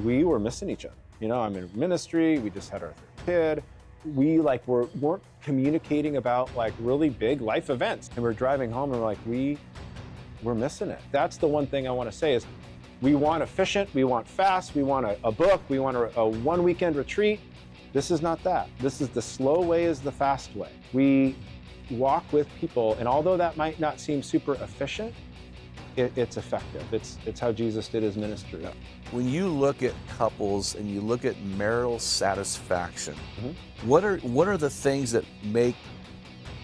we were missing each other. I'm in ministry. We just had our third kid. We weren't communicating about like really big life events. And we're driving home and we're missing it. That's the one thing I want to say is we want efficient, we want fast, we want a book, we want a one weekend retreat. This is not that. This is the slow way is the fast way. We walk with people, and although that might not seem super efficient, it's effective. It's how Jesus did his ministry. When you look at couples and you look at marital satisfaction, what are the things that make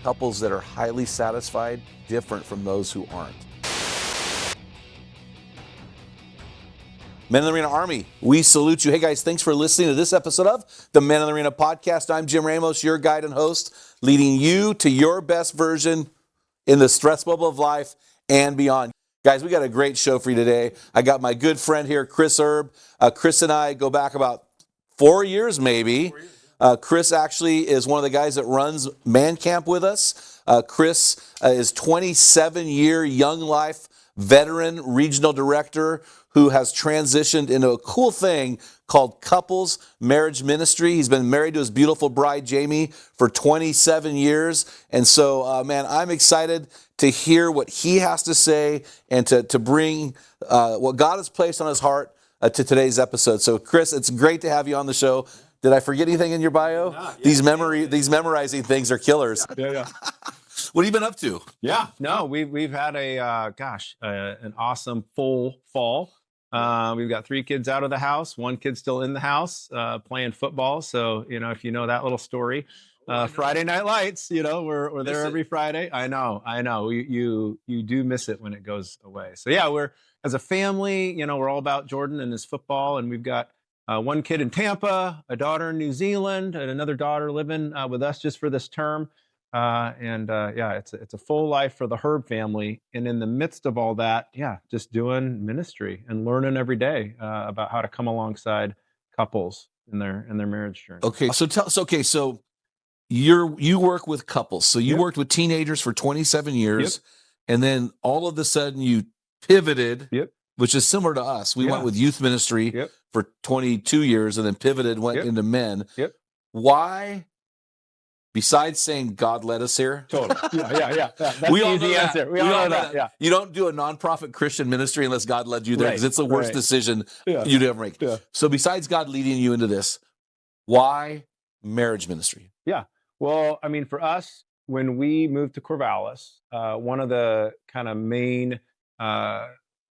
couples that are highly satisfied different from those who aren't? Men in the Arena Army, we salute you. Hey guys, thanks for listening to this episode of the Men in the Arena podcast. I'm Jim Ramos, your guide and host, leading you to your best version in the stress bubble of life and beyond. Guys, we got a great show for you today. I got my good friend here, Chris Erb. Chris and I go back about 4 years maybe. Chris actually is one of the guys that runs Man Camp with us. Chris is 27-year Young Life veteran regional director who has transitioned into a cool thing called Couples Marriage Ministry. He's been married to his beautiful bride, Jamie, for 27 years. And so, man, I'm excited to hear what he has to say and to bring what God has placed on his heart to today's episode. So, Chris, it's great to have you on the show. Did I forget anything in your bio? These memorizing things are killers. Yeah. What have you been up to? Yeah, no, we've had an awesome full fall. We've got 3 kids out of the house, 1 kid still in the house playing football. So, if you know that little story, Friday Night Lights, we're there every Friday. I know. You do miss it when it goes away. So yeah, we're as a family, we're all about Jordan and his football, and we've got 1 kid in Tampa, a daughter in New Zealand, and another daughter living with us just for this term. It's a full life for the Herb family. And in the midst of all that, just doing ministry and learning every day about how to come alongside couples in their marriage journey. Okay, so you work with couples. So you worked with teenagers for 27 years, and then all of a sudden you pivoted, which is similar to us. We went with youth ministry for 22 years and then pivoted, went into men. Why? Besides saying God led us here. Totally. Yeah. That's we the all easy know answer. We all know that. Yeah. You don't do a nonprofit Christian ministry unless God led you there, because it's the worst decision you'd ever make. Yeah. So besides God leading you into this, why marriage ministry? Yeah. Well, I mean, for us, when we moved to Corvallis, one of the kind of main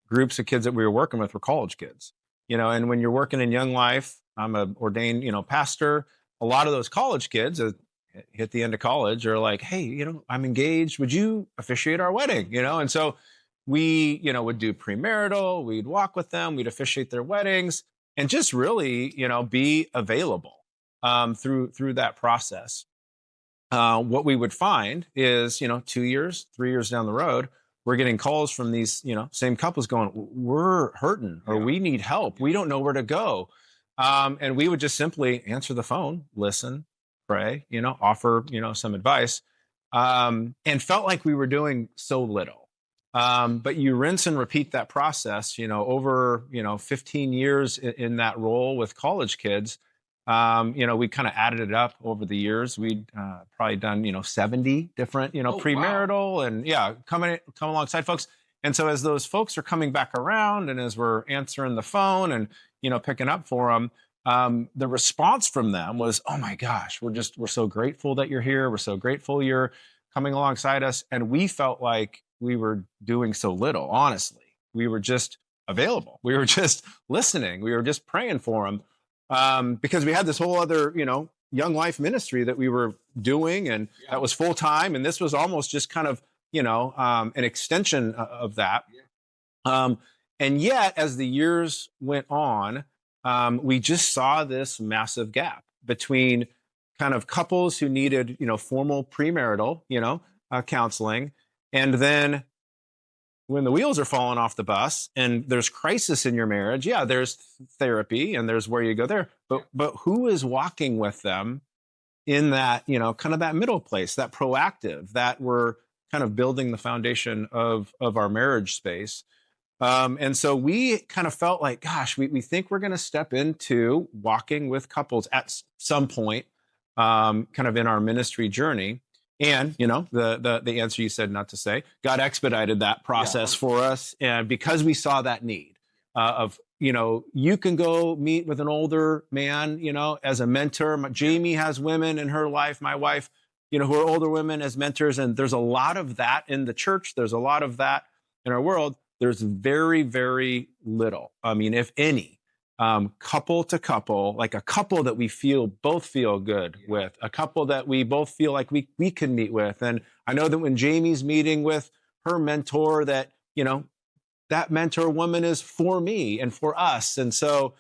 groups of kids that we were working with were college kids. And when you're working in Young Life, I'm an ordained, pastor. A lot of those college kids hit the end of college are like, hey, I'm engaged. Would you officiate our wedding? And so we, would do premarital. We'd walk with them. We'd officiate their weddings and just really, be available through that process. What we would find is, 2 years, 3 years down the road, we're getting calls from these, same couples going, we're hurting or we need help. We don't know where to go. And we would just simply answer the phone, listen, pray, offer, some advice, and felt like we were doing so little. But you rinse and repeat that process, over, 15 years in that role with college kids. We kind of added it up over the years. We'd probably done, 70 different, premarital and come alongside folks. And so as those folks are coming back around and as we're answering the phone and, picking up for them, the response from them was, oh my gosh, we're so grateful that you're here. We're so grateful you're coming alongside us. And we felt like we were doing so little, honestly. We were just available. We were just listening. We were just praying for them because we had this whole other, Young Life ministry that we were doing, and that was full time. And this was almost just kind of, an extension of that. And yet, as the years went on, we just saw this massive gap between kind of couples who needed, formal premarital, counseling. And then when the wheels are falling off the bus and there's crisis in your marriage, there's therapy and there's where you go there. But who is walking with them in that, kind of that middle place, that proactive, that we're kind of building the foundation of our marriage space. And so we kind of felt like, gosh, we think we're going to step into walking with couples at some point, kind of in our ministry journey. And, the answer you said not to say, God expedited that process for us. And because we saw that need of, you can go meet with an older man, as a mentor. Jamie has women in her life, my wife, who are older women as mentors. And there's a lot of that in the church. There's a lot of that in our world. There's very, very little. I mean, if any, couple to couple, like a couple that we both feel good with, a couple that we both feel like we can meet with. And I know that when Jamie's meeting with her mentor, that, that mentor woman is for me and for us. And so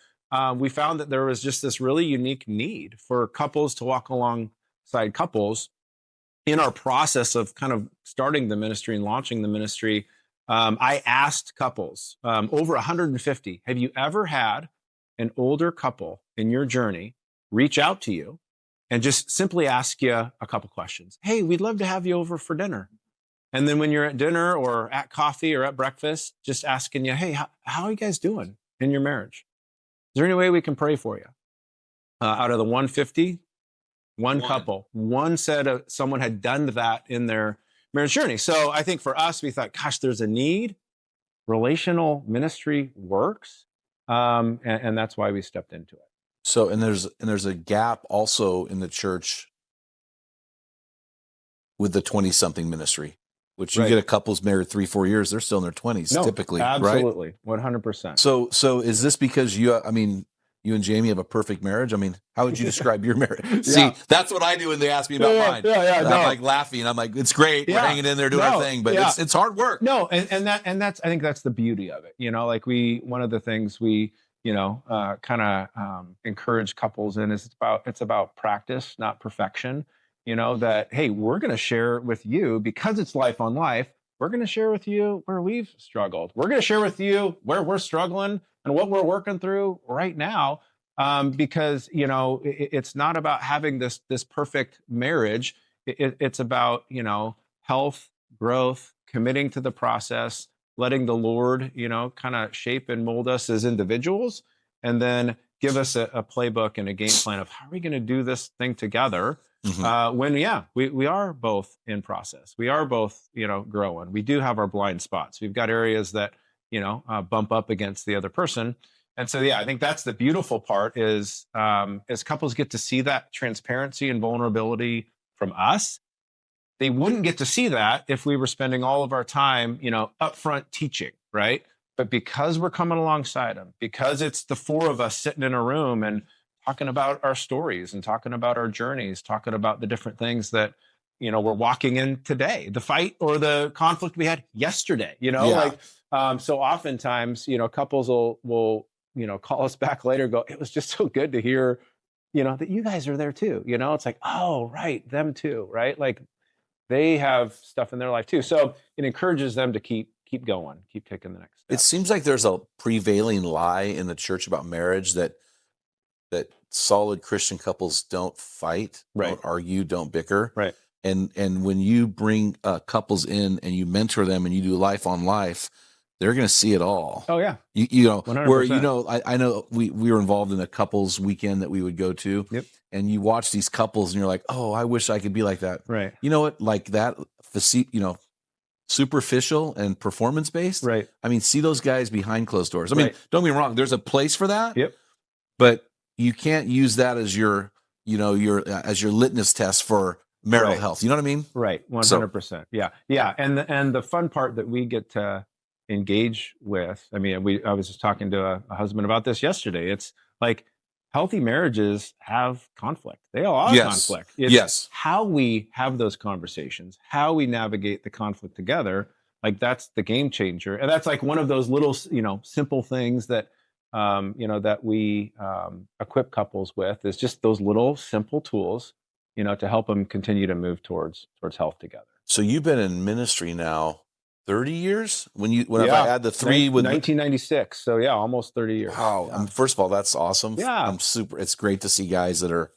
we found that there was just this really unique need for couples to walk alongside couples in our process of kind of starting the ministry and launching the ministry. I asked couples, over 150, have you ever had an older couple in your journey reach out to you and just simply ask you a couple questions? Hey, we'd love to have you over for dinner. And then when you're at dinner or at coffee or at breakfast, just asking you, hey, how are you guys doing in your marriage? Is there any way we can pray for you? Out of the 150, one couple, one said someone had done that in their marriage journey. So I think for us, we thought, gosh, there's a need. Relational ministry works. And that's why we stepped into it. So, and there's a gap also in the church with the 20-something ministry, which you get a couple's married 3-4 years, they're still in their 20s typically, absolutely, right? 100%. So is this because you and Jamie have a perfect marriage? I mean, how would you describe your marriage? See, that's what I do when they ask me about mine. I'm like laughing. I'm like, it's great. We're hanging in there doing our thing, but it's hard work. No, and that's I think that's the beauty of it. One of the things we kind of encourage couples in is it's about practice, not perfection. That, hey, we're going to share with you because it's life on life. We're going to share with you where we've struggled. We're going to share with you where we're struggling and what we're working through right now. Because, it's not about having this perfect marriage. It's about, health, growth, committing to the process, letting the Lord, kind of shape and mold us as individuals, and then give us a playbook and a game plan of how are we going to do this thing together. When we are both in process, we are both growing. We do have our blind spots. We've got areas that bump up against the other person, and so I think that's the beautiful part is as couples get to see that transparency and vulnerability from us. They wouldn't get to see that if we were spending all of our time upfront teaching, right? But because we're coming alongside them, because it's the four of us sitting in a room and talking about our stories and talking about our journeys, talking about the different things that, we're walking in today, the fight or the conflict we had yesterday, so oftentimes, couples will, call us back later, go, it was just so good to hear, that you guys are there too. It's like, oh, right. Them too. Right. Like they have stuff in their life too. So it encourages them to keep going, keep taking the next step. It seems like there's a prevailing lie in the church about marriage that solid Christian couples don't fight, don't argue, don't bicker. Right. And when you bring couples in and you mentor them and you do life on life, they're going to see it all. Oh yeah. 100%. Where, I know we were involved in a couples weekend that we would go to. Yep. And you watch these couples and you're like, oh, I wish I could be like that. Right. You know what? Like that, superficial and performance based. Right. I mean, see those guys behind closed doors. I mean, don't get me wrong. There's a place for that. Yep. But you can't use that as your litmus test for marital health. You know what I mean? Right. 100%. Yeah. Yeah. And the fun part that we get to engage with, I was just talking to a husband about this yesterday. It's like healthy marriages have conflict. They all have conflict. It's how we have those conversations, how we navigate the conflict together. Like that's the game changer. And that's like one of those little, simple things that, that we equip couples with is just those little simple tools, to help them continue to move towards health together. So you've been in ministry now 30 years? If I add the three with 1996. So almost 30 years. Wow. Yeah. First of all, that's awesome. Yeah. It's great to see guys that are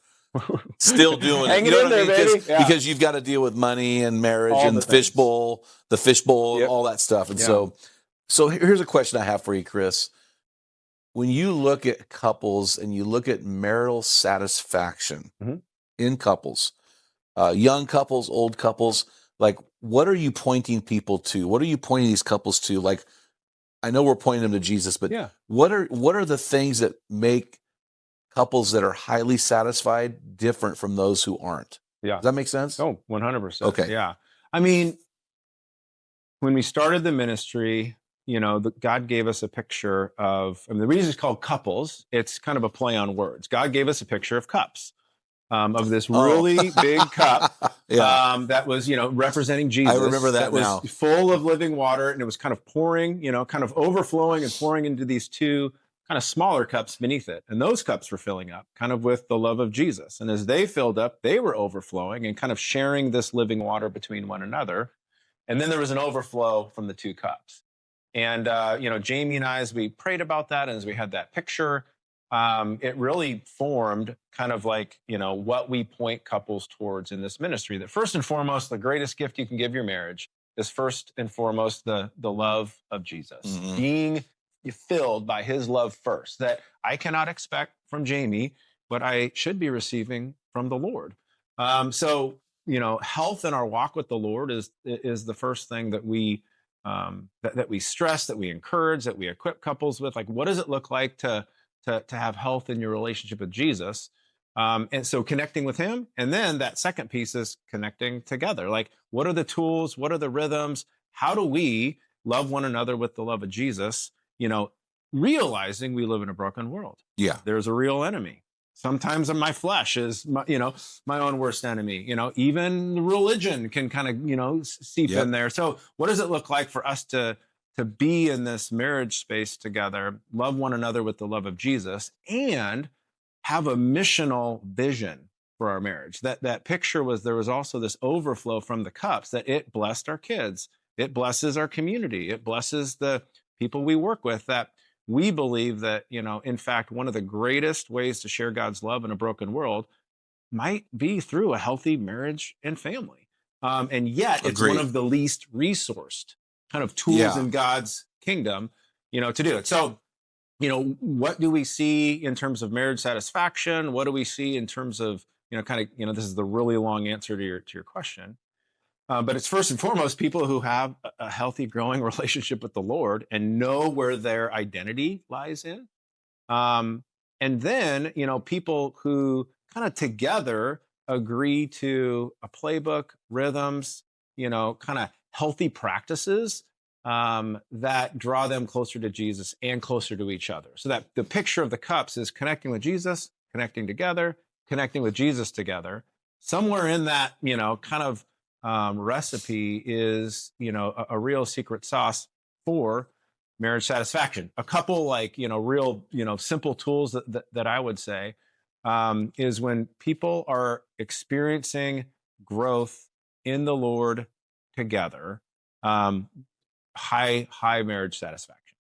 still doing it. You know what I mean? Because you've got to deal with money and marriage and the fishbowl, all that stuff. And so So here's a question I have for you, Chris. When you look at couples and you look at marital satisfaction Mhm. in couples, young couples, old couples, like what are you pointing people to? What are you pointing these couples to? Like, I know we're pointing them to Jesus, but Yeah. what are the things that make couples that are highly satisfied different from those who aren't? Yeah. Does that make sense? Oh, 100%. Okay. Yeah. I mean, when we started the ministry, God gave us a picture of, I mean, the reason it's called couples, it's kind of a play on words. God gave us a picture of cups, of this Oh, really big cup yeah. that was, representing I remember Jesus, that that was now. full of living water, and it was kind of pouring, kind of overflowing and pouring into these two kind of smaller cups beneath it. And those cups were filling up kind of with the love of Jesus. And as they filled up, they were overflowing and kind of sharing this living water between one another. And then there was an overflow from the two cups. And, Jamie and I, as we prayed about that, and as we had that picture, it really formed kind of like, what we point couples towards in this ministry. That first and foremost, the greatest gift you can give your marriage is first and foremost the love of Jesus, Mhm. being filled by his love first, that I cannot expect from Jamie, but I should be receiving from the Lord. So, health in our walk with the Lord is the first thing that we that we stress, that we encourage, that we equip couples with. Like, what does it look like to have health in your relationship with Jesus? And so connecting with him. And then that second piece is connecting together. Like, what are the tools? What are the rhythms? How do we love one another with the love of Jesus? Realizing we live in a broken world. Yeah. There's a real enemy. Sometimes my flesh is my own worst enemy. Even religion can kind of seep Yep. in there. So what does it look like for us to be in this marriage space together, love one another with the love of Jesus, and have a missional vision for our marriage? That picture was, there was also this overflow from the cups, that it blessed our kids, it blesses our community, it blesses the people we work with. That we believe that, in fact, one of the greatest ways to share God's love in a broken world might be through a healthy marriage and family. And yet it's one Agreed. of the least resourced kind of tools Yeah. in God's kingdom, to do it. So, what do we see in terms of marriage satisfaction? What do we see in terms of, this is the really long answer to your question. But it's first and foremost people who have a healthy, growing relationship with the Lord and know where their identity lies in. Um, and then, people who kind of together agree to a playbook, rhythms, kind of healthy practices that draw them closer to Jesus and closer to each other. So that the picture of the cups is connecting with Jesus, connecting together, connecting with Jesus together. Somewhere in that, kind of recipe is, a real secret sauce for marriage satisfaction. A couple like, real, simple tools that I would say is when people are experiencing growth in the Lord together, high marriage satisfaction.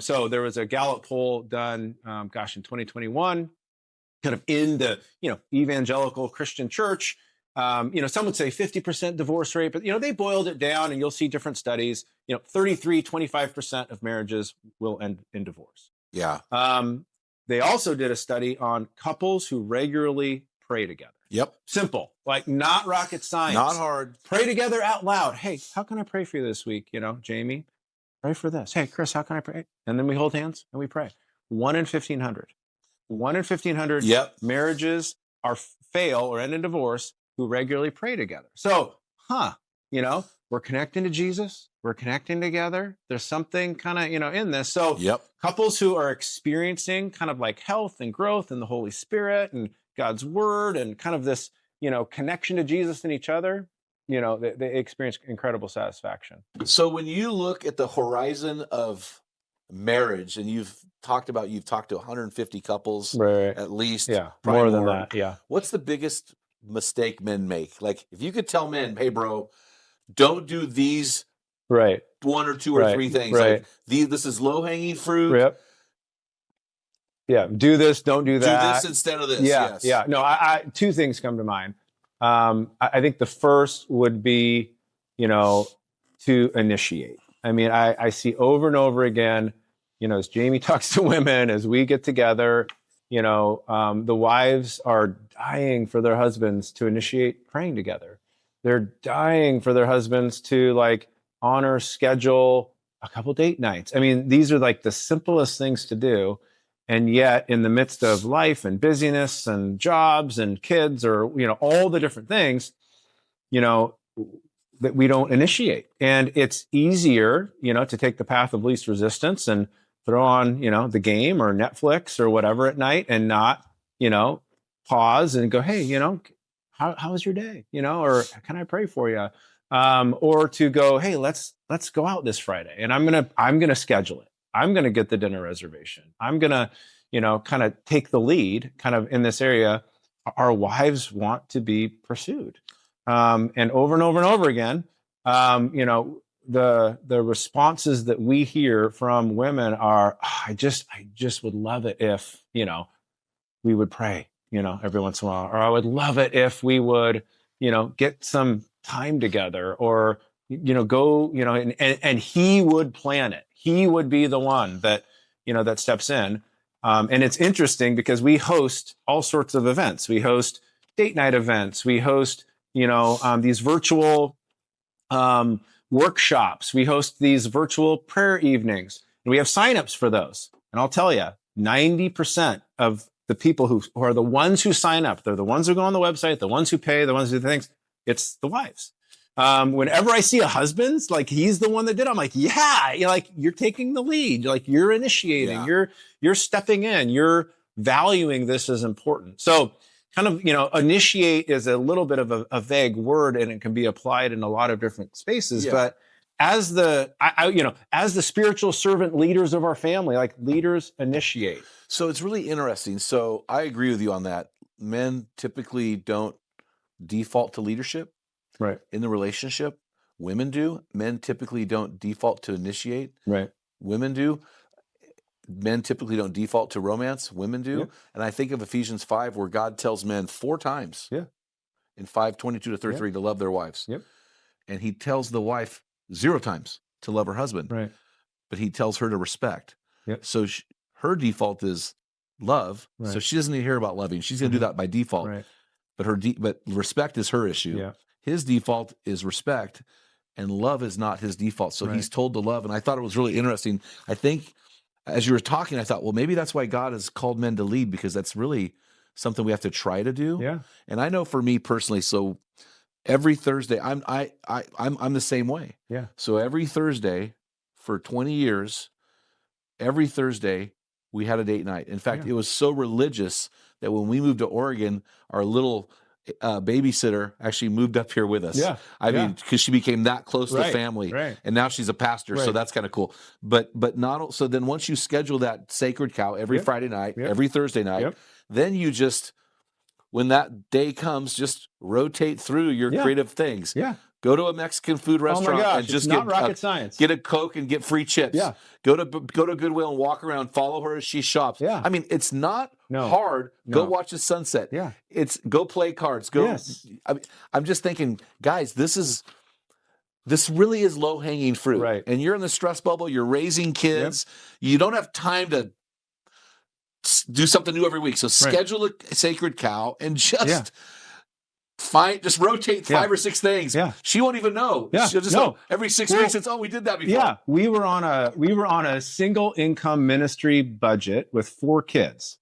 So there was a Gallup poll done, in 2021, kind of in the, evangelical Christian church. Some would say 50% divorce rate, but, they boiled it down, and you'll see different studies, 25% of marriages will end in divorce. Yeah. They also did a study on couples who regularly pray together. Yep. Simple, like not rocket science. Not hard. Pray together out loud. Hey, how can I pray for you this week? Jamie, pray for this. Hey, Chris, how can I pray? And then we hold hands and we pray. 1 in 1,500. 1 in 1,500 Yep. marriages fail or end in divorce who regularly pray together. So, we're connecting to Jesus. We're connecting together. There's something kind of, in this. So Yep. couples who are experiencing kind of like health and growth in the Holy Spirit and God's word and kind of this, connection to Jesus and each other, they experience incredible satisfaction. So when you look at the horizon of marriage, and you've talked to 150 couples, Right. at least, Yeah, probably more than that. Yeah. What's the biggest mistake men make? Like, if you could tell men, hey, bro, don't do these Right. 1 or 2 or Right. 3 things. Right. Like, this is low hanging fruit. Yep. Yeah. Do this. Don't do that. Do this instead of this. Yeah. Yes. Yeah. No, I two things come to mind. I think the first would be, to initiate. I mean, I see over and over again, as Jamie talks to women, as we get together, the wives are dying for their husbands to initiate praying together. They're dying for their husbands to like honor, schedule a couple date nights. I mean, these are like the simplest things to do. And yet in the midst of life and busyness and jobs and kids or, all the different things, that we don't initiate. And it's easier, to take the path of least resistance and throw on, the game or Netflix or whatever at night and not, pause and go, hey, how was your day? Or can I pray for you? Or to go, hey, let's go out this Friday and I'm going to schedule it. I'm going to get the dinner reservation. I'm going to, kind of take the lead kind of in this area. Our wives want to be pursued. And over and over again, the responses that we hear from women are, I just would love it if, we would pray, every once in a while, or I would love it if we would, get some time together or, go, and he would plan it. He would be the one that, that steps in. And it's interesting because we host all sorts of events. We host date night events. We host, these virtual workshops. We host these virtual prayer evenings, and we have signups for those. And I'll tell you, 90% of the people who are the ones who sign up, they're the ones who go on the website, the ones who pay, the ones who do the things. It's the wives. Whenever I see a husband, like he's the one that did it, I'm like, yeah, you're taking the lead, like you're initiating, you're stepping in, you're valuing this as important. So kind of, initiate is a little bit of a vague word and it can be applied in a lot of different spaces. Yeah. But as as the spiritual servant leaders of our family, like leaders initiate. So it's really interesting. So I agree with you on that. Men typically don't default to leadership. Right. In the relationship. Women do. Men typically don't default to initiate. Right. Women do. Men typically don't default to romance. Women do. Yep. And I think of Ephesians 5 where God tells men 4 times in 5:22-33 to love their wives. Yep. And he tells the wife 0 times to love her husband. Right. But he tells her to respect. Yep. So her default is love. Right. So she doesn't need to hear about loving. She's going to do that by default. Right. But respect is her issue. Yeah. His default is respect, and love is not his default. So he's told to love. And I thought it was really interesting. I think as you were talking, I thought, well, maybe that's why God has called men to lead, because that's really something we have to try to do. Yeah. And I know for me personally, so every Thursday, I'm the same way. Yeah. So every Thursday for 20 years, every Thursday we had a date night. In fact, it was so religious that when we moved to Oregon, our little babysitter actually moved up here with us. Yeah. I mean, because she became that close to the family. Right. And now she's a pastor. So that's kind of cool. But not so then once you schedule that sacred cow every Friday night, every Thursday night, then you just, when that day comes, just rotate through your creative things. Yeah. Go to a Mexican food restaurant and just get rocket science. Get a Coke and get free chips. Yeah. Go to Goodwill and walk around, follow her as she shops. Yeah. I mean, it's not hard. Go watch the sunset. Yeah. It's go play cards. Go. Yes. I'm just thinking, guys, this really is low-hanging fruit. Right. And you're in the stress bubble, you're raising kids. You don't have time to do something new every week. So schedule a sacred cow and just just rotate 5 or 6 things. Yeah. She won't even know. Yeah. She'll just know every 6 weeks. It's, we did that before. Yeah. We were on a single income ministry budget with 4 kids.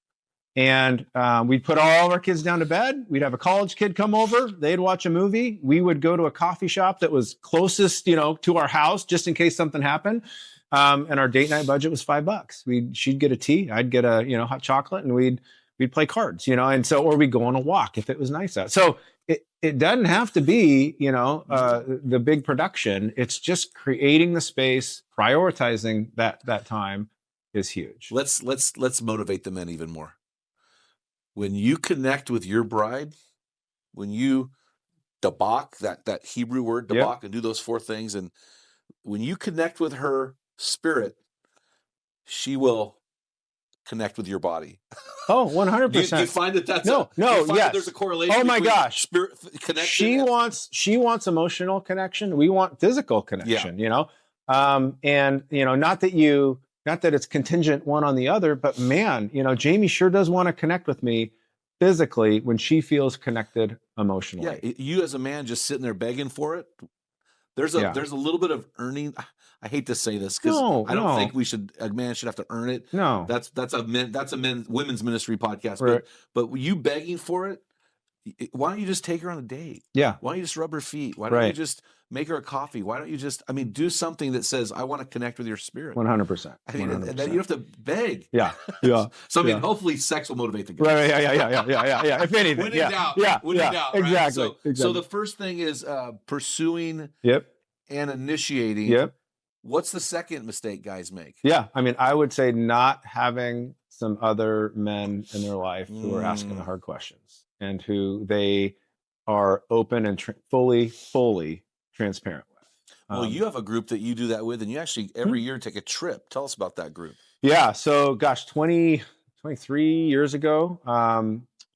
And we'd put all of our kids down to bed. We'd have a college kid come over. They'd watch a movie. We would go to a coffee shop that was closest, to our house, just in case something happened. And our date night budget was $5. She'd get a tea. I'd get a, hot chocolate, and we'd play cards, and so, or we'd go on a walk if it was nice out. So it doesn't have to be, the big production. It's just creating the space, prioritizing that time is huge. Let's motivate the men even more. When you connect with your bride, when you dabak, that Hebrew word dabak, and do those 4 things, and when you connect with her spirit, she will connect with your body. Oh, 100%. Do you find that that's yes. there's a correlation? Oh my gosh, spirit connection. She wants emotional connection. We want physical connection. And, not that it's contingent one on the other, but man, Jamie sure does want to connect with me physically when she feels connected emotionally. Yeah, you as a man just sitting there begging for it. There's a little bit of earning. I hate to say this because I don't think a man should have to earn it. No. That's a women's ministry podcast. Right. But you begging for it, why don't you just take her on a date? Yeah. Why don't you just rub her feet? Why don't you just make her a coffee? Why don't you just, do something that says, I want to connect with your spirit? 100%. I mean, and then you have to beg. Yeah. Yeah. So, hopefully sex will motivate the guy. Right. Yeah. If anything. When in doubt. Right? Exactly. So the first thing is pursuing and initiating. Yep. What's the second mistake guys make? Yeah. I would say not having some other men in their life who are asking the hard questions and who they are open and fully transparent with. Well, you have a group that you do that with, and you actually every year take a trip. Tell us about that group. Yeah. So, 23 years ago,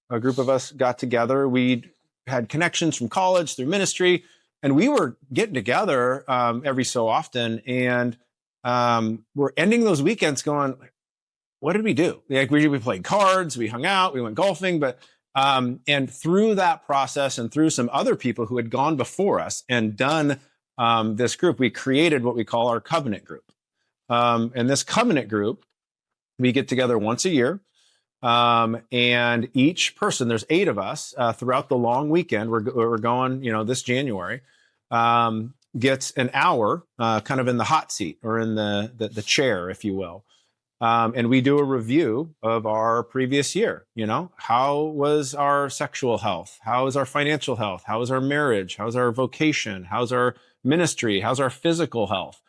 a group of us got together. We had connections from college through ministry, and we were getting together every so often. And we're ending those weekends going, what did we do? Like we played cards, we hung out, we went golfing, but and through that process and through some other people who had gone before us and done this group, we created what we call our covenant group. And this covenant group, we get together once a year. And each person, there's 8 of us throughout the long weekend. We're going, this January, gets an hour kind of in the hot seat or in the chair, if you will. And we do a review of our previous year. How was our sexual health? How is our financial health? How is our marriage? How's our vocation? How's our ministry? How's our physical health?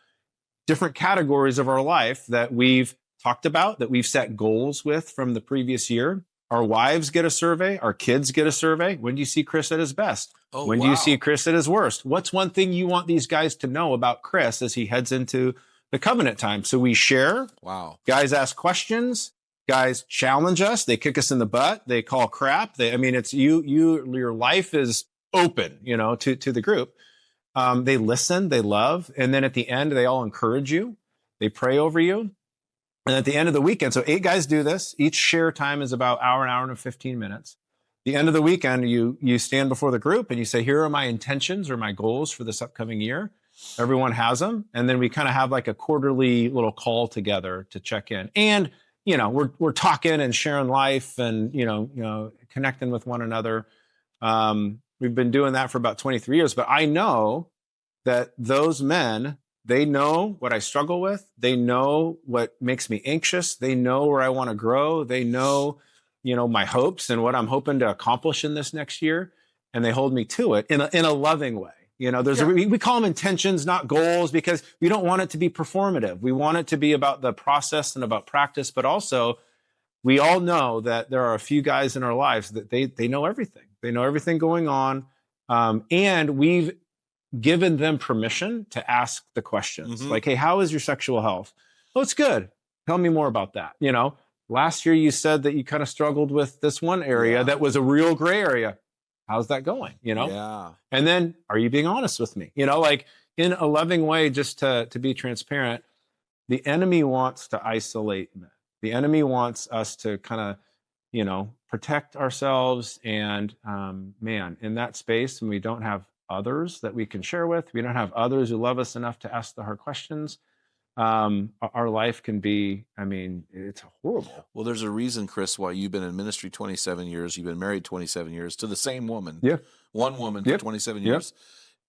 Different categories of our life that we've talked about, that we've set goals with from the previous year. Our wives get a survey. Our kids get a survey. When do you see Chris at his best? When do you see Chris at his worst? What's one thing you want these guys to know about Chris as he heads into the covenant time? So we share. Wow. Guys ask questions. Guys challenge us. They kick us in the butt. They call crap. It's your life is open, to the group. They listen, they love. And then at the end, they all encourage you. They pray over you. And at the end of the weekend, so 8 guys do this. Each share time is about an hour and 15 minutes. The end of the weekend, you stand before the group and you say, here are my intentions or my goals for this upcoming year. Everyone has them. And then we kind of have like a quarterly little call together to check in. And, we're talking and sharing life and, connecting with one another. We've been doing that for about 23 years, but I know that those men, they know what I struggle with. They know what makes me anxious. They know where I want to grow. They know, my hopes and what I'm hoping to accomplish in this next year. And they hold me to it in a loving way. We call them intentions, not goals, because we don't want it to be performative. We want it to be about the process and about practice, but also we all know that there are a few guys in our lives that they know everything. They know everything going on. And we've given them permission to ask the questions. Like, hey, how is your sexual health? Oh, it's good. Tell me more about that. Last year you said that you kind of struggled with this one area that was a real gray area. How's that going? Yeah. And then are you being honest with me? Like in a loving way, just to be transparent. The enemy wants to isolate men. The enemy wants us to kind of, protect ourselves. And in that space, when we don't have others that we can share with, we don't have others who love us enough to ask the hard questions, our life can be, it's horrible. Well, there's a reason, Chris, why you've been in ministry 27 years. You've been married 27 years to the same woman. Yeah. One woman for 27 years.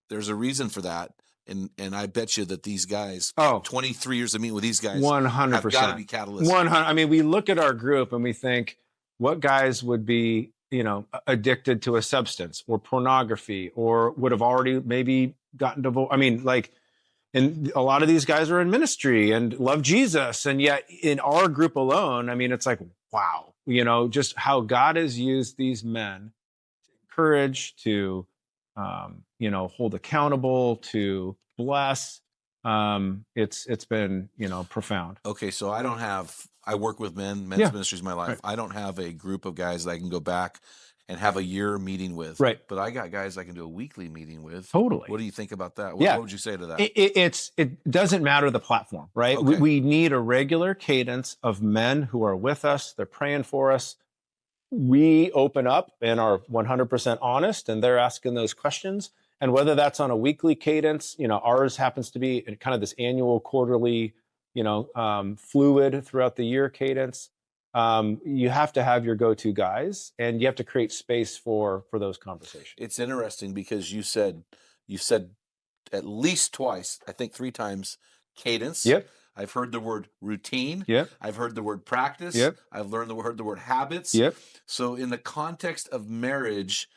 There's a reason for that. And I bet you that these guys, 23 years of meeting with these guys, 100% have got to be catalysts. 100. We look at our group and we think, what guys would be, addicted to a substance or pornography or would have already maybe gotten divorced? And a lot of these guys are in ministry and love Jesus. And yet in our group alone, it's like, wow, just how God has used these men to encourage, to, hold accountable, to bless. It's been, profound. Okay. So I work with men's ministry is my life. Right. I don't have a group of guys that I can go back and have a year meeting with. Right. But I got guys I can do a weekly meeting with. Totally. What do you think about that? Yeah. What would you say to that? It doesn't matter the platform, right? Okay. We need a regular cadence of men who are with us. They're praying for us. We open up and are 100% honest, and they're asking those questions. And whether that's on a weekly cadence, ours happens to be kind of this annual, quarterly, fluid throughout the year cadence. You have to have your go-to guys, and you have to create space for those conversations. It's interesting because you said at least twice, I think 3 times, cadence. Yep. I've heard the word routine. Yep. I've heard the word practice. Yep. I've heard the word habits. Yep. So in the context of marriage,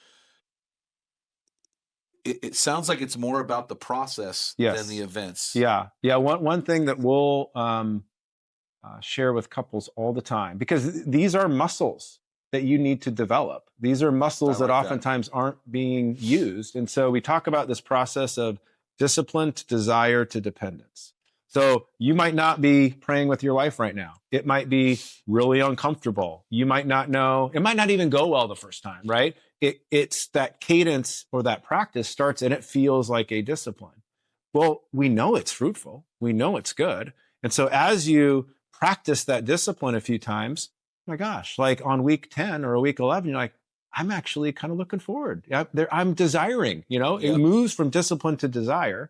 it sounds like it's more about the process than the events. Yeah. One thing that we'll share with couples all the time, because these are muscles that you need to develop. These are muscles that oftentimes aren't being used. And so we talk about this process of discipline to desire to dependence. So you might not be praying with your wife right now. It might be really uncomfortable. You might not know. It might not even go well the first time, right? It's that cadence or that practice starts and it feels like a discipline. Well, we know it's fruitful. We know it's good. And so as you practice that discipline a few times, oh my gosh, like on week 10 or a week 11, you're like, I'm actually kind of looking forward. I'm desiring, It moves from discipline to desire.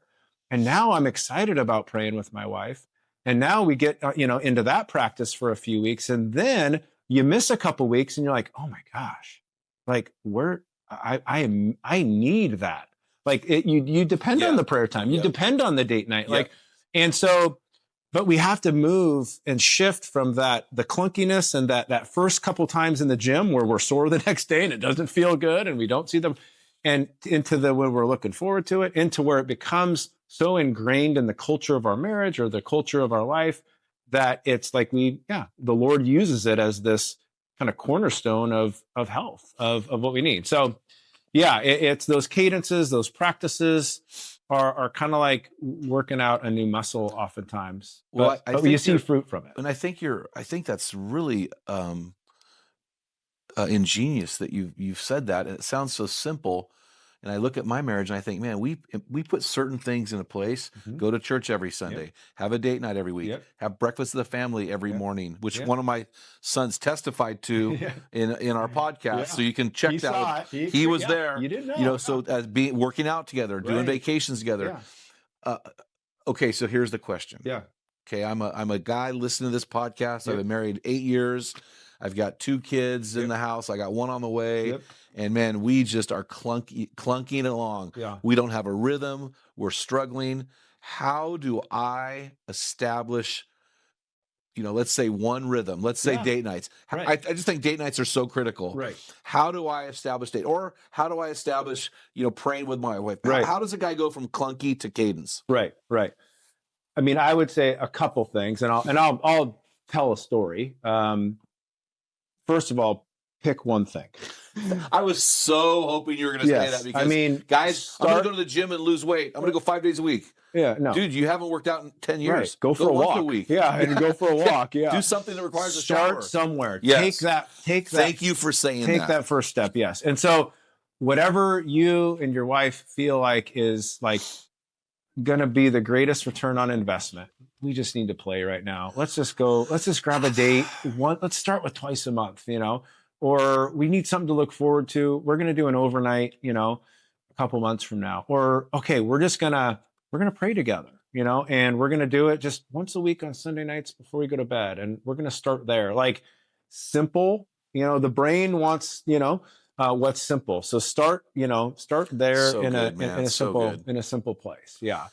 And now I'm excited about praying with my wife. And now we get, into that practice for a few weeks. And then you miss a couple weeks and you're like, oh my gosh, like I need that. Like you depend on the prayer time. You depend on the date night. And so, but we have to move and shift from the clunkiness and that first couple times in the gym where we're sore the next day and it doesn't feel good and we don't see them, and into when we're looking forward to it, into where it becomes so ingrained in the culture of our marriage or the culture of our life that it's like the Lord uses it as this kind of cornerstone of health, of what we need. So it's those cadences, those practices are kind of like working out a new muscle oftentimes. But you see fruit from it. And I think that's really ingenious that you've said that. And it sounds so simple. And I look at my marriage and I think, man, we put certain things into place. Go to church every Sunday, have a date night every week, have breakfast with the family every morning, which one of my sons testified to in our podcast. So you can check that out. He was there. You didn't know. So as working out together, doing vacations together. Okay, so here's the question. Okay, I'm a guy listening to this podcast. I've been married 8 years. I've got 2 kids in the house. I got 1 on the way. And man, we just are clunking along. We don't have a rhythm. We're struggling. How do I establish, let's say one rhythm? Let's say date nights. I just think date nights are so critical. How do I establish date? Or how do I establish, praying with my wife? How does a guy go from clunky to cadence? Right. I mean, I would say a couple things, and I'll tell a story. First of all, pick one thing. I was so hoping you were going to say that because, guys, I'm going to go to the gym and lose weight. I'm going to go 5 days a week. No. Dude, you haven't worked out in 10 years. Right. Go for a walk. A week. And go for a walk. Do something that requires a shower. Start somewhere. Yes. Take that. Thank you for saying that. Take that first step, yes. And so whatever you and your wife feel like is like going to be the greatest return on investment, we just need to play right now. Let's just grab a date. Let's start with twice a month, or we need something to look forward to. We're going to do an overnight, a couple months from now. Or, okay, we're going to pray together, and we're going to do it just once a week on Sunday nights before we go to bed. And we're going to start there. Like simple, the brain wants, what's simple. So start there so in a simple place. Yeah.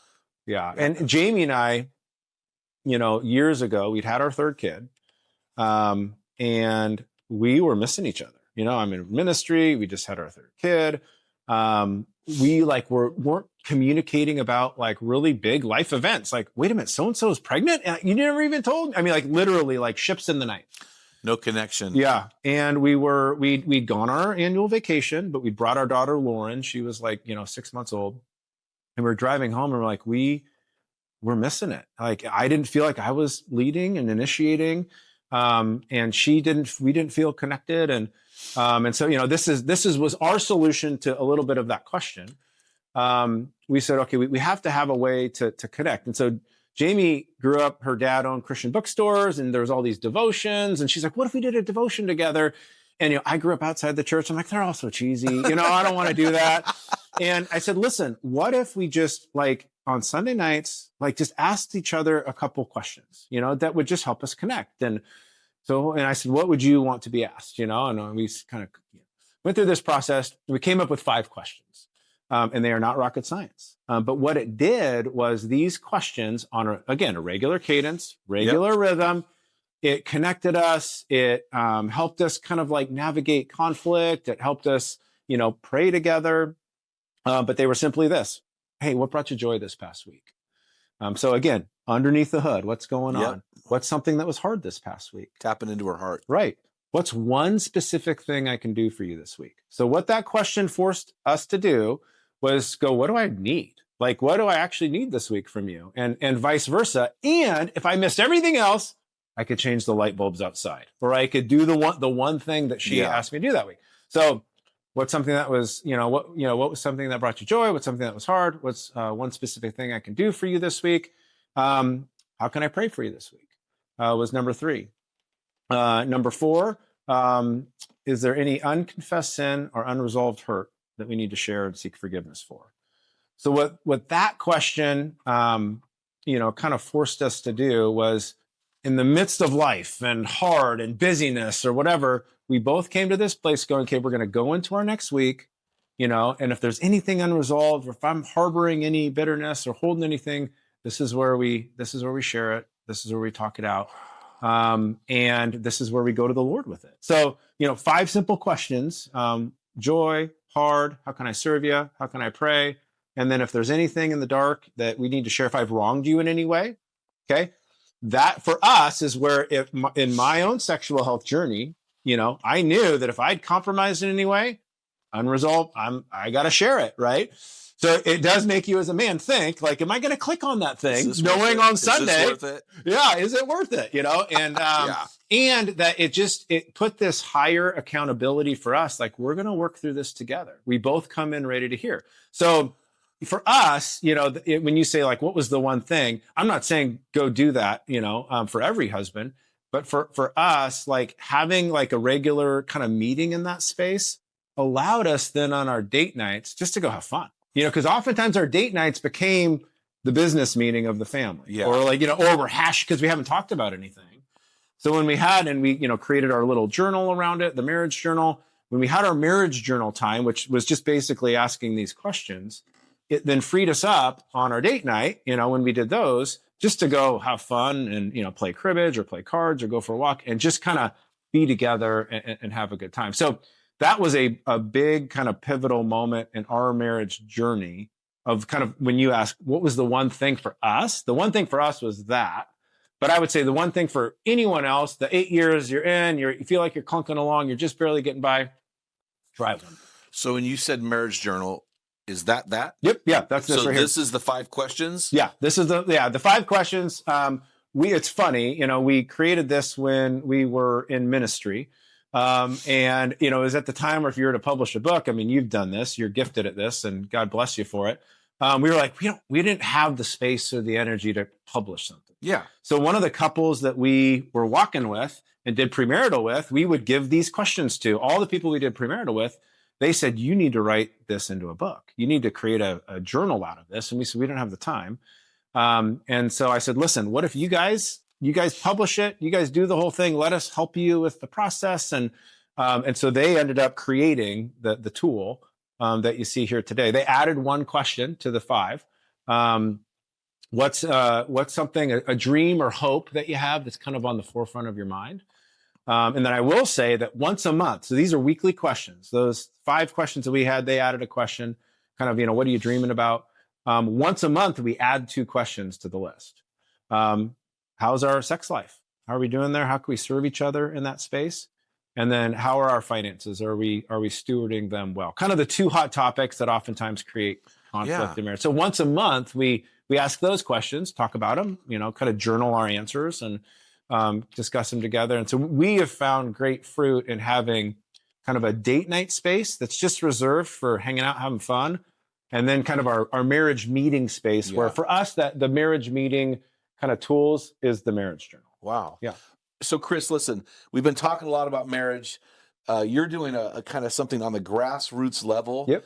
And Jamie and I, years ago, we'd had our 3rd kid, and we were missing each other. I'm in ministry. We just had our 3rd kid. We weren't communicating about like really big life events. Like, wait a minute, so-and-so is pregnant? You never even told me. I mean, like literally like ships in the night. No connection. Yeah. And we'd gone on our annual vacation, but we brought our daughter, Lauren. She was like, 6 months old. And we're driving home and we're like, we're missing it. Like, I didn't feel like I was leading and initiating. and we didn't feel connected. And so, this was our solution to a little bit of that question. We said, okay, we have to have a way to connect. And so Jamie grew up, her dad owned Christian bookstores, and there was all these devotions. And she's like, what if we did a devotion together? And, I grew up outside the church. I'm like, they're all so cheesy. I don't want to do that. And I said, listen, what if we just on Sunday nights, just asked each other a couple questions, that would just help us connect. And I said, what would you want to be asked? And we kind of went through this process. We came up with 5 questions. And they are not rocket science. But what it did was these questions on, a regular cadence, regular rhythm, it connected us. It helped us kind of navigate conflict. It helped us, pray together. But they were simply this: hey, what brought you joy this past week? So again, underneath the hood, what's going on? What's something that was hard this past week? Tapping into her heart. Right. What's one specific thing I can do for you this week? So what that question forced us to do was go, what do I need? What do I actually need this week from you? And vice versa. And if I missed everything else, I could change the light bulbs outside, or I could do the one thing that she asked me to do that week. So what's something that was, what was something that brought you joy? What's something that was hard? What's one specific thing I can do for you this week? How can I pray for you this week? Was number 3. Number 4, is there any unconfessed sin or unresolved hurt that we need to share and seek forgiveness for? So what that question, kind of forced us to do was, in the midst of life and hard and busyness or whatever, we both came to this place going, okay, we're going to go into our next week, and if there's anything unresolved, or if I'm harboring any bitterness or holding anything, this is where we share it. This is where we talk it out. And this is where we go to the Lord with it. So, 5 simple questions: joy, hard, how can I serve you? How can I pray? And then if there's anything in the dark that we need to share, if I've wronged you in any way, okay, that for us is where, if in my own sexual health journey, I knew that if I'd compromised in any way, unresolved, I got to share it, right? So it does make you as a man think, am I going to click on that thing knowing on Sunday? Is this worth it? Yeah, is it worth it? And and that it put this higher accountability for us. We're going to work through this together. We both come in ready to hear. So for us, when you say what was the one thing, I'm not saying go do that, for every husband, but for us, having a regular kind of meeting in that space allowed us then on our date nights just to go have fun. Because oftentimes our date nights became the business meeting of the family, or or we're hashed because we haven't talked about anything. So when we created our little journal around it, the marriage journal, when we had our marriage journal time, which was just basically asking these questions, it then freed us up on our date night, when we did those, just to go have fun and, play cribbage or play cards or go for a walk and just kind of be together and have a good time. So that was a big kind of pivotal moment in our marriage journey of kind of, when you ask, what was the one thing for us? The one thing for us was that. But I would say the one thing for anyone else, the 8 years you're in, you feel like you're clunking along, you're just barely getting by, try one. So when you said marriage journal, is that? Yep. Yeah. That's this so right here. This is the 5 questions? Yeah. This is the 5 questions. It's funny, we created this when we were in ministry. And it was at the time where if you were to publish a book, you've done this, you're gifted at this, and God bless you for it. We were we didn't have the space or the energy to publish something. Yeah. So one of the couples that we were walking with and did premarital with, we would give these questions to all the people we did premarital with. They said, you need to write this into a book. You need to create a journal out of this. And we said, we don't have the time. And so I said, listen, what if you guys publish it? You guys do the whole thing. Let us help you with the process. And so they ended up creating the tool that you see here today. They added 1 question to the 5. What's something, a dream or hope that you have that's kind of on the forefront of your mind? And then I will say that once a month, so these are weekly questions. Those 5 questions that we had, they added a question, kind of, what are you dreaming about? Once a month, we add 2 questions to the list. How's our sex life? How are we doing there? How can we serve each other in that space? And then how are our finances? Are we stewarding them well? Kind of the 2 hot topics that oftentimes create conflict in marriage. So once a month, we ask those questions, talk about them, kind of journal our answers. And discuss them together. And so we have found great fruit in having kind of a date night space that's just reserved for hanging out, having fun. And then kind of our marriage meeting space where for us that the marriage meeting kind of tools is the marriage journal. Wow. Yeah. So Chris, listen, we've been talking a lot about marriage. You're doing a kind of something on the grassroots level. Yep.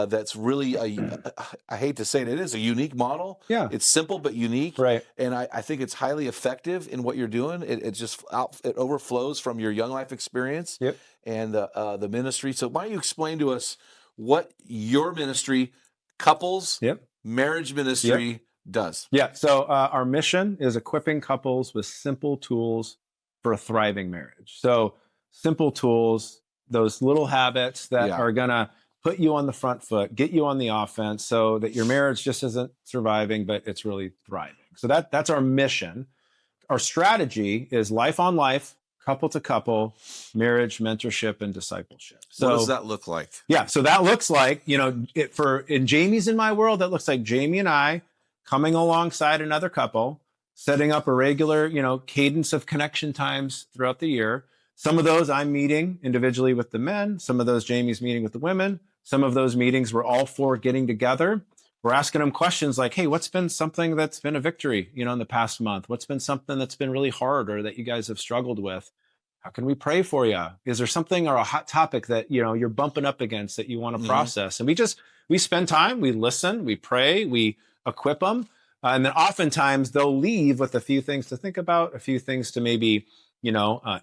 That's really I hate to say it is a unique model. Yeah. It's simple but unique. Right. And I think it's highly effective in what you're doing. It just it overflows from your Young Life experience Yep. and the ministry. So why don't you explain to us what your ministry, couples, Yep. marriage ministry does? Yeah. So our mission is equipping couples with simple tools for a thriving marriage. So simple tools, those little habits that are going to put you on the front foot, get you on the offense so that your marriage just isn't surviving, but it's really thriving. So that's our mission. Our strategy is life on life, couple to couple, marriage, mentorship, and discipleship. So what does that look like? Yeah. So that looks like, in Jamie's in my world, that looks like Jamie and I coming alongside another couple, setting up a regular, cadence of connection times throughout the year. Some of those I'm meeting individually with the men. Some of those Jamie's meeting with the women. Some of those meetings we're all four getting together. We're asking them questions like, hey, what's been something that's been a victory, in the past month? What's been something that's been really hard or that you guys have struggled with? How can we pray for you? Is there something or a hot topic that, you're bumping up against that you want to process? And we spend time, we listen, we pray, we equip them. And then oftentimes they'll leave with a few things to think about, a few things to maybe,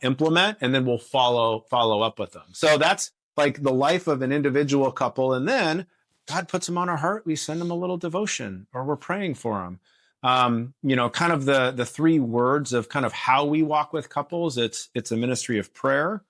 implement, and then we'll follow up with them. So that's like the life of an individual couple. And then God puts them on our heart. We send them a little devotion or we're praying for them. Kind of the three words of kind of how we walk with couples. It's a ministry of prayer,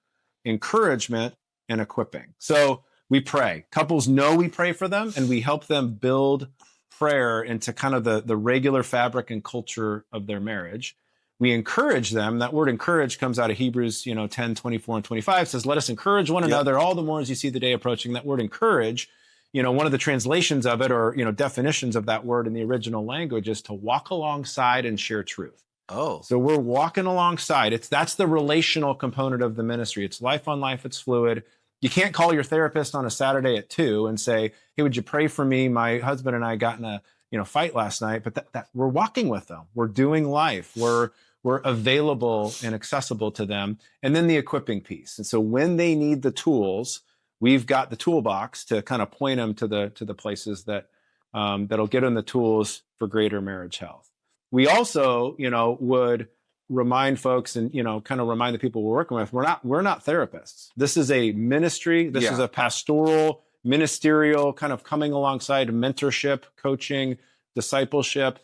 encouragement, and equipping. So we pray. Couples know we pray for them and we help them build prayer into kind of the regular fabric and culture of their marriage. We encourage them. That word encourage comes out of Hebrews, 10, 24, and 25 says, let us encourage one another all the more as you see the day approaching. That word encourage, one of the translations of it or, definitions of that word in the original language is to walk alongside and share truth. Oh. So we're walking alongside. That's the relational component of the ministry. It's life on life. It's fluid. You can't call your therapist on a Saturday at 2 and say, hey, would you pray for me? My husband and I got in a, fight last night, but that we're walking with them. We're doing life. We're available and accessible to them. And then the equipping piece. And so when they need the tools, we've got the toolbox to kind of point them to the places that that'll get them the tools for greater marriage health. We also, would remind folks and, kind of remind the people we're working with, we're not therapists. This is a ministry. This is a pastoral, ministerial kind of coming alongside mentorship, coaching, discipleship,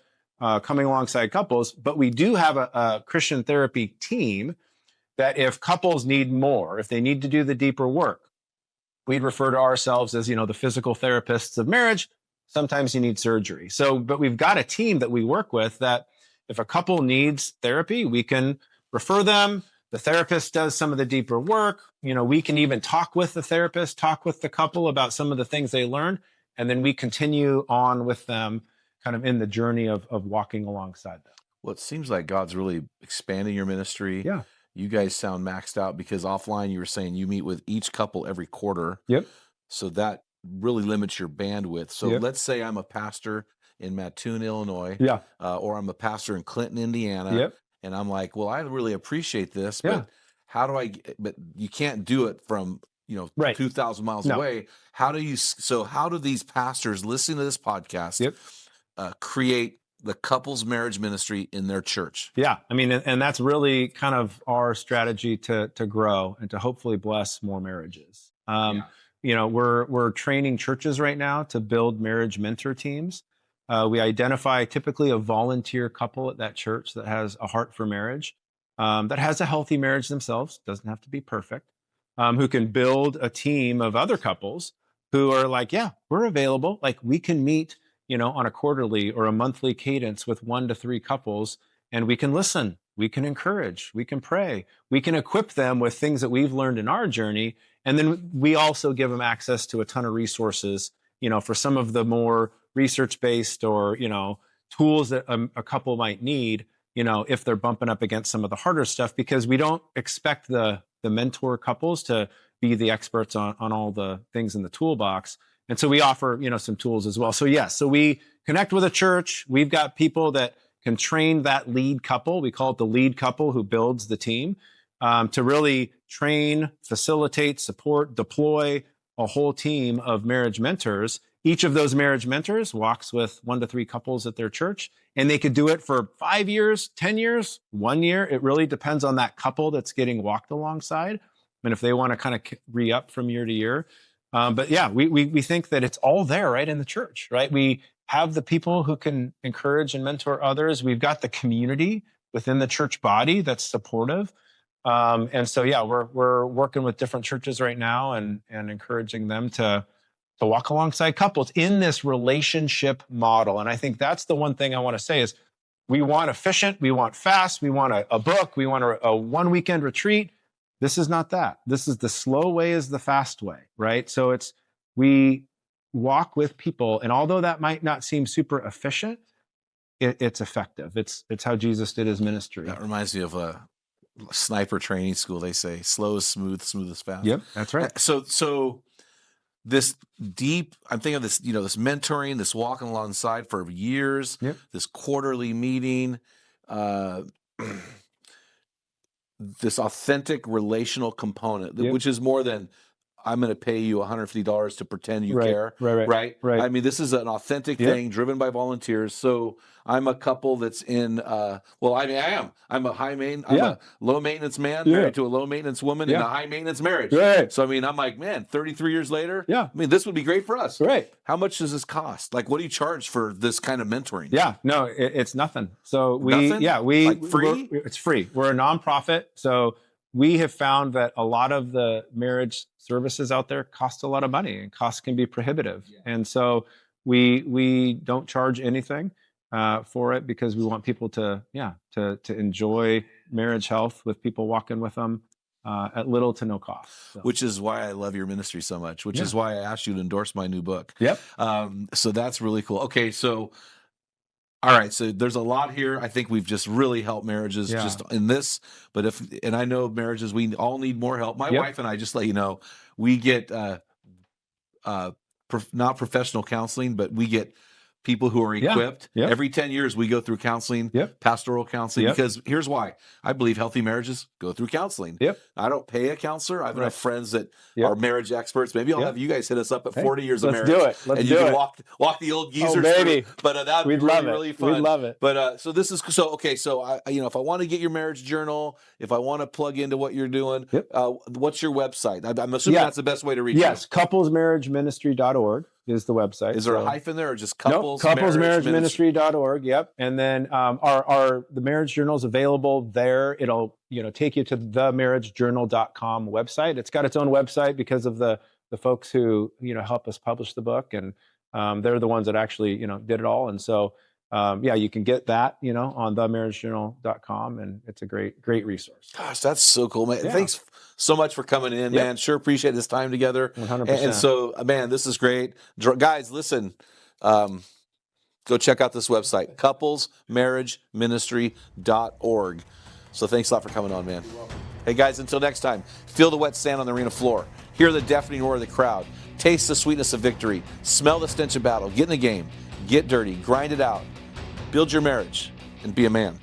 coming alongside couples. But we do have a Christian therapy team that if couples need more, if they need to do the deeper work, we'd refer to ourselves as, the physical therapists of marriage. Sometimes you need surgery. So, but we've got a team that we work with that if a couple needs therapy, we can refer them. The therapist does some of the deeper work. We can even talk with the therapist, talk with the couple about some of the things they learned. And then we continue on with them kind of in the journey of walking alongside them. Well, it seems like God's really expanding your ministry. Yeah. You guys sound maxed out because offline you were saying you meet with each couple every quarter. Yep. So that really limits your bandwidth. So let's say I'm a pastor in Mattoon, Illinois. Yeah. Or I'm a pastor in Clinton, Indiana. Yep. And I'm like, well, I really appreciate this, but how do but you can't do it from, 2,000 miles away. How do these pastors listening to this podcast create the couples marriage ministry in their church? Yeah. I mean, and that's really kind of our strategy to grow and to hopefully bless more marriages. We're training churches right now to build marriage mentor teams. We identify typically a volunteer couple at that church that has a heart for marriage, that has a healthy marriage themselves, doesn't have to be perfect, who can build a team of other couples who are like, yeah, we're available. Like we can meet, on a quarterly or a monthly cadence with 1 to 3 couples, and we can listen, we can encourage, we can pray, we can equip them with things that we've learned in our journey. And then we also give them access to a ton of resources, for some of the more research-based or, tools that a couple might need if they're bumping up against some of the harder stuff, because we don't expect the mentor couples to be the experts on all the things in the toolbox. And so we offer, some tools as well. So yes, so we connect with a church. We've got people that can train that lead couple. We call it the lead couple who builds the team, to really train, facilitate, support, deploy a whole team of marriage mentors. Each of those marriage mentors walks with 1 to 3 couples at their church, and they could do it for 5 years, 10 years, 1 year. It really depends on that couple that's getting walked alongside, and if they want to kind of re-up from year to year. But yeah, we think that it's all there right in the church, right? We have the people who can encourage and mentor others. We've got the community within the church body that's supportive. And so, yeah, we're working with different churches right now and encouraging them to walk alongside couples in this relationship model. And I think that's the one thing I want to say is we want efficient, we want fast, we want a book, we want a 1 weekend retreat. This is not that. This is the slow way is the fast way, right? So we walk with people, and although that might not seem super efficient, it's effective. It's how Jesus did his ministry. That reminds me of a sniper training school. They say slow is smooth, smooth is fast. Yep, that's right. So this deep, I'm thinking of this, this mentoring, this walking alongside for years, yep. This quarterly meeting, this authentic relational component, yep. Which is more than I'm going to pay you $150 to pretend you care. Right. I mean, this is an authentic thing driven by volunteers. So I'm a couple that's in, I am. I'm a I'm a low maintenance man married to a low maintenance woman in a high maintenance marriage. Right. So, I mean, I'm like, man, 33 years later. Yeah. I mean, this would be great for us. Right. How much does this cost? Like, what do you charge for this kind of mentoring? Yeah, no, it's nothing. So free? It's free. We're a nonprofit. So we have found that a lot of the marriage services out there cost a lot of money, and costs can be prohibitive. Yeah. And so we don't charge anything for it, because we want people to enjoy marriage health with people walking with them at little to no cost. So. Which is why I love your ministry so much, which is why I asked you to endorse my new book. Yep. So that's really cool. Okay, so all right, so there's a lot here. I think we've just really helped marriages just in this. But and I know marriages, we all need more help. My wife and I, just let you know, we get not professional counseling, but we get people who are equipped. Yep. Every 10 years, we go through counseling, pastoral counseling, because here's why. I believe healthy marriages go through counseling. Yep. I don't pay a counselor. I have enough friends that are marriage experts. Maybe I'll have you guys hit us up at 40 years of marriage. Let's do it. And you can walk the old geezers through. But that would be really fun. We'd love it. But so this is okay. So I, if I want to get your marriage journal, if I want to plug into what you're doing, what's your website? I'm assuming that's the best way to reach you. Yes, couplesmarriageministry.org is the website. Is there a hyphen there, or just couples? Nope, couplesmarriageministry.org. Yep. And then the marriage journal is available there. It'll take you to the marriagejournal.com website. It's got its own website because of the folks who help us publish the book, and they're the ones that actually did it all. And so you can get that on themarriagejournal.com, and it's a great resource. Gosh, that's so cool, man. Thanks so much for coming in, man. Sure appreciate this time together. 100%. And so, man, this is great. Guys, listen, go check out this website, couplesmarriageministry.org. So thanks a lot for coming on, man. Hey, guys, until next time, feel the wet sand on the arena floor. Hear the deafening roar of the crowd. Taste the sweetness of victory. Smell the stench of battle. Get in the game. Get dirty. Grind it out. Build your marriage and be a man.